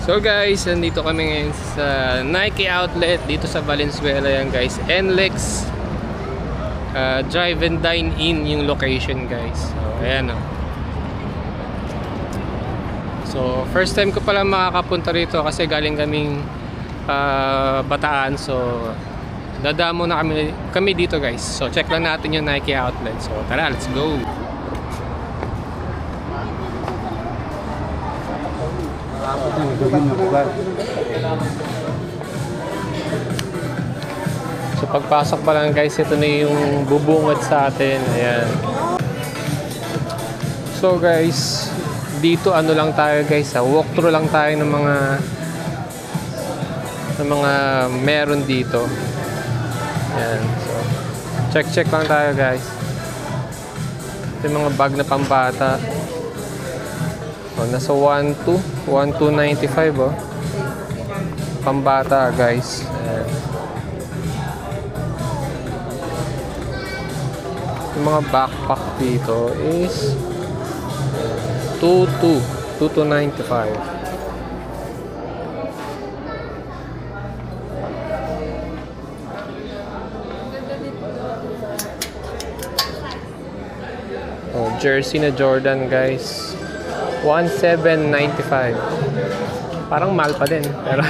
So guys, nandito kami ngayon sa Nike outlet dito sa Valenzuela yan guys. NLEX Drive and Dine In yung location guys. So ayan o. So first time ko pala makakapunta rito kasi galing kaming Bataan. So dadamo na kami dito guys. So check lang natin yung Nike outlet. So tara, let's go. So pagpasok pa lang guys, ito na yung bubungad sa atin. Ayan. So guys, dito ano lang tayo guys, walkthrough lang tayo ng mga meron dito. Ayan. So check lang tayo guys. Ito yung mga bag na pambata. Oh, nasa 1295 oh. Pambata guys. Ayan. Yung mga backpack dito is 2295. Oh, jersey na Jordan guys. 1795. Parang mahal pa din, pero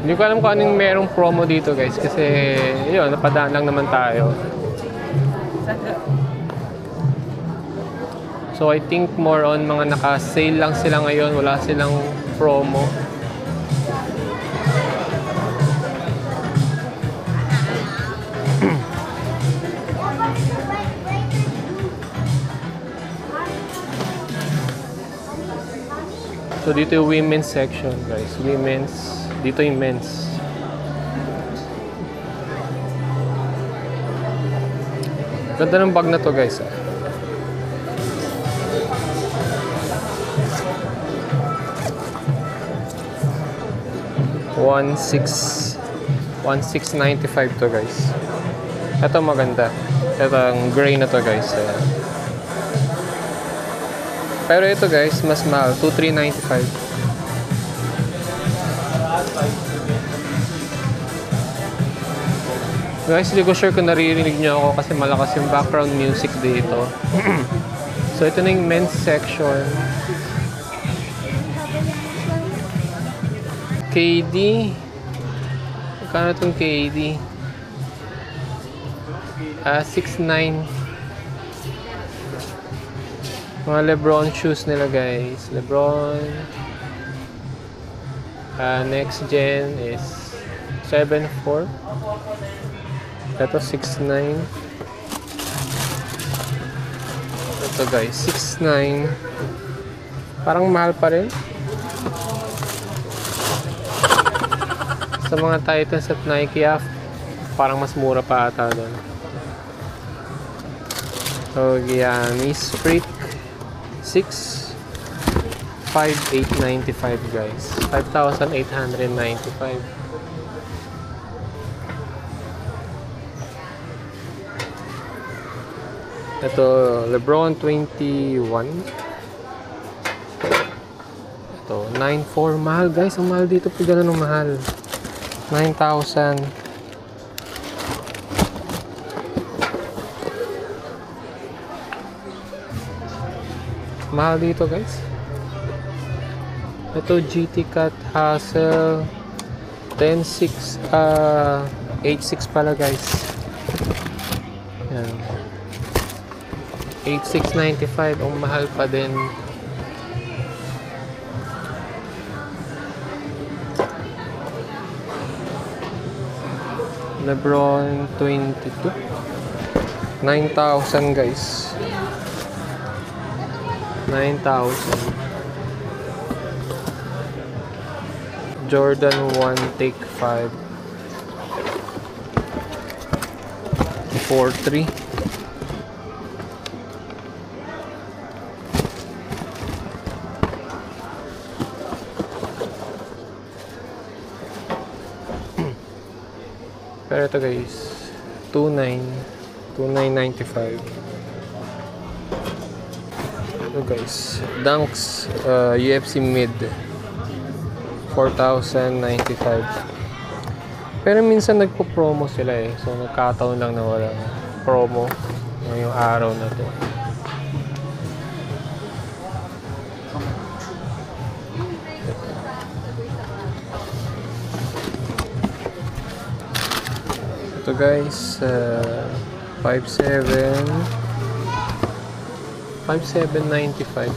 hindi ko alam kung anong merong promo dito guys kasi yun, napadaan lang naman tayo. So I think more on mga naka-sale lang sila ngayon, wala silang promo. So dito yung women's section guys, women's, dito yung men's. Ganda ng bag na to guys. 1695 to guys. Ito maganda. Ito ang gray na to guys. Pero ito guys, mas mahal. 2395. Guys, hindi ko sure kung naririnig nyo ako kasi malakas yung background music dito. So ito na yung men's section. KD. Magkano itong KD? 6'9". Mga Lebron shoes nila guys. Lebron. Next gen is 7'4". Ito 6'9". Ito guys 6'9". Parang mahal pa rin. Sa mga Titans at Nike parang mas mura pa ata doon. So Giannis Freak 5895 guys. 5,895. Ito Lebron 21. Ito 94. Mahal guys, ang mahal dito. Pagano ng mahal. 9,000. Mahal dito guys. Ito GT Cut Hassel 10.6 8.6 pala guys. Yan. 8,695. Ang mahal pa din. Lebron 22. 9,000 guys. 9,000. Jordan 1 Take 5 4.3. Pero ito guys 2995. So guys, Dunks UFC Mid 4,095. Pero minsan nagpo-promo sila eh. So nagkataon lang na wala promo ngayong araw na to. Ito guys, 5,795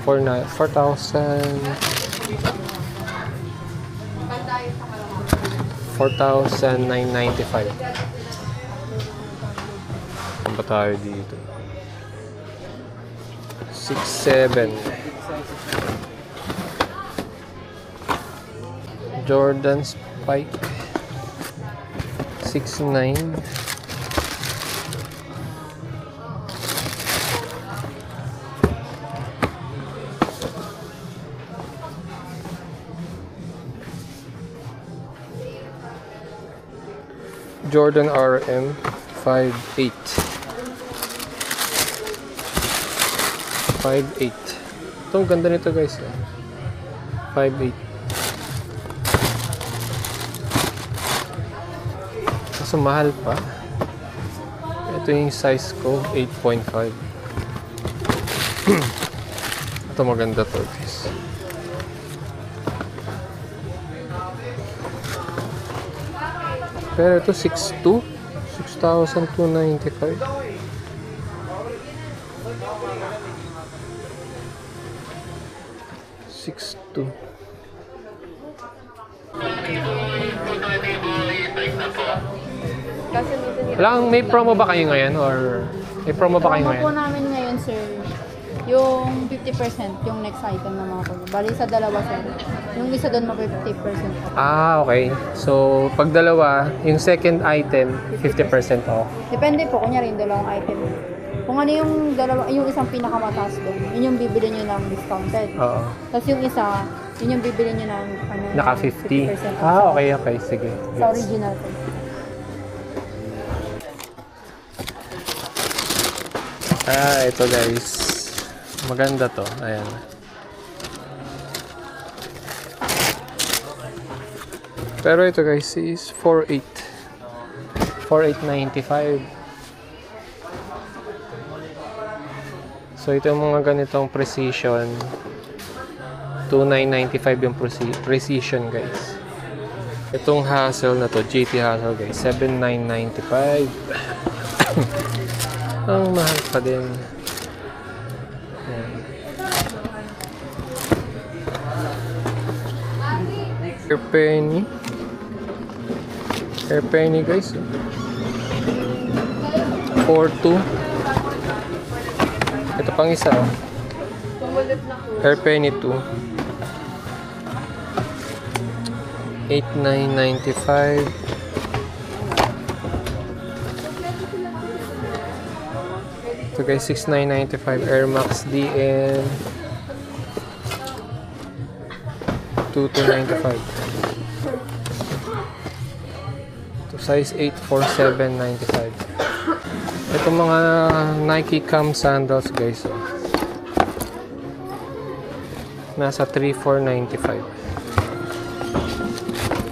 for 4,995. Ano ba tayo dito? 6,700. Jordan Spike 6,900. Jordan RM 5,800. 5,800. Itong ganda nito guys. 5,800. Kaso mahal pa. Ito yung size ko, 8.5. Ito maganda to guys. Pero ito 6,200. 6,295. Lang, may promo ba kayo ngayon or may promo ba kayo Promo ngayon? po namin ngayon, sir. Yung 50% yung next item na mga promo. Bali sa dalawa, sir. Yung isa doon mag-50% off. Ah, okay. So, pag dalawa, yung second item, 50% off. Depende po, kunyari yung dalawang item. Kung ano yung dalawa, yung isang pinakamataas doon, yun yung bibili nyo ng discounted. Oo. Tapos yung isa, yun yung bibili nyo ng ano, Naka ng 50. 50% off Ah, okay, okay. Sige. sa original po. Ah, ito guys. Maganda to. Ayan. Pero ito guys is 4,800. 4,895. So ito yung mga ganitong precision. 2,995 yung precision guys. Itong Hassel na to, GT Hassel guys, 7,995. Ang mahal pa din. Ayan. Airpenny guys. 4,200. Ito pang isa oh. Airpenny 2. 8,995. Ito guys, 6,995 Air Max DN 2,295. Ito size 8, 4,795. Ito mga Nike Cam sandals guys. Oh. Nasa 3,495.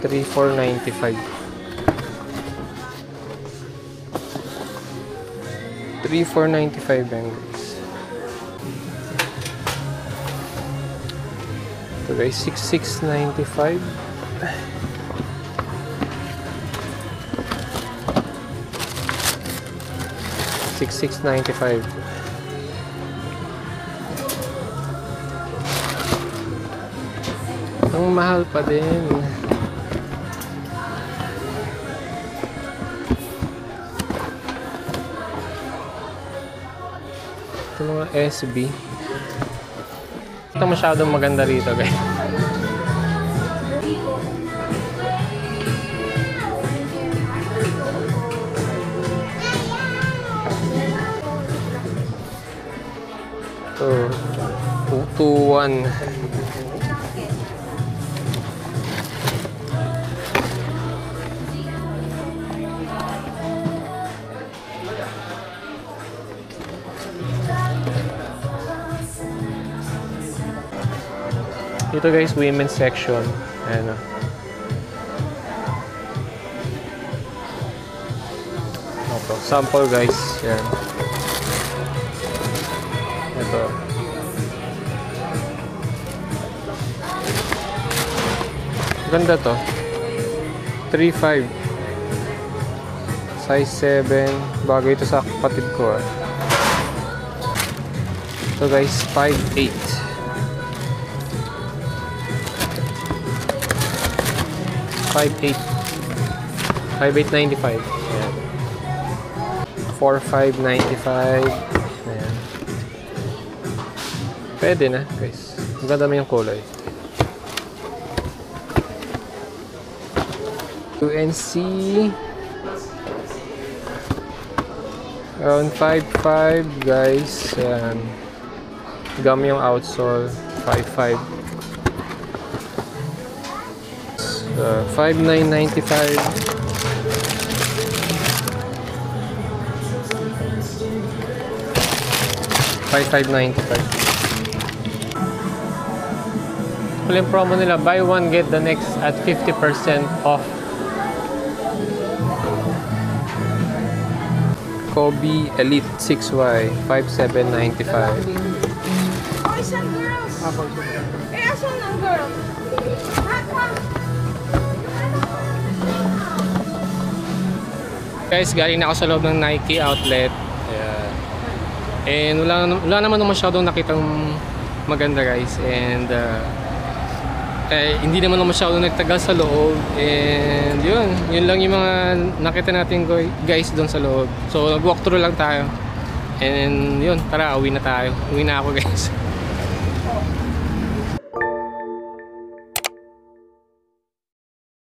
3,495. 3,495 yan guys. Ito guys, 6,695. 6,695. Ang mahal pa din. Ito mga SB. Ito masyadong maganda rito guys. Ito 221. Dito guys, women's section. Ayan o. Ito, sample guys. Yan. Ito. Ganda to. 3.5. Size 7. Bagay ito sa kapatid ko. Ito guys, 5.8. 5.8. 5.895. Ayan. 4.595. Ayan. Pwede na guys. Ang ganda mo yung kulay. UNC. Around 5.5 guys. Ayan. Gum yung outsole. 5.5. 5.995. 5.595. Wala yung promo nila, buy one get the next at 50% off. Kobe Elite 6Y 5.795. Boys and girls. Eh, asan ang girl? Guys, galing na ako sa loob ng Nike outlet. Ayan. And wala naman masyadong nakitang maganda guys. And hindi naman masyadong nagtagal sa loob. And yun lang yung mga nakita natin guys doon sa loob. So nag-walk through lang tayo. And yun, tara, uwi na tayo. Uwi na ako guys.